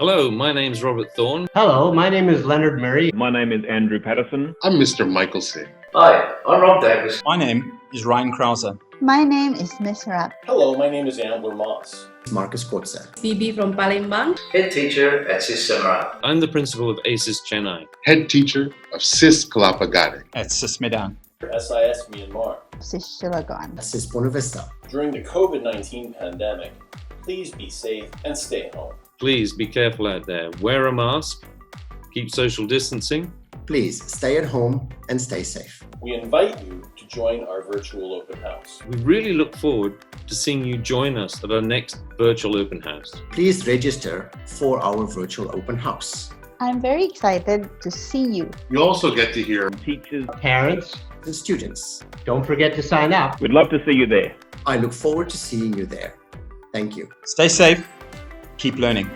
Hello, my name's Robert Thorne. Hello, my name is Leonard Murray. My name is Andrew Patterson. I'm Mr. Michael Singh. Hi, I'm Rob Davis. My name is Ryan Krause. My name is Miss Rap. Hello, my name is Ambler Moss. Marcus Kotze. Phoebe from Palembang. Head teacher at SIS Semarang. I'm the principal of ASIS Chennai. Head teacher of SIS Kalapagare. At SIS Medan. SIS Myanmar. Sis Shulagan. SIS Buena Vista. During the COVID-19 pandemic, please be safe and stay home. Please be careful out there. Wear a mask, keep social distancing. Please stay at home and stay safe. We invite you to join our virtual open house. We really look forward to seeing you join us at our next virtual open house. Please register for our virtual open house. I'm very excited to see you. You also get to hear Teachers, Parents, And students, don't forget to sign up. we'd love to see you there. I look forward to seeing you there. Thank you. Stay safe. Keep learning.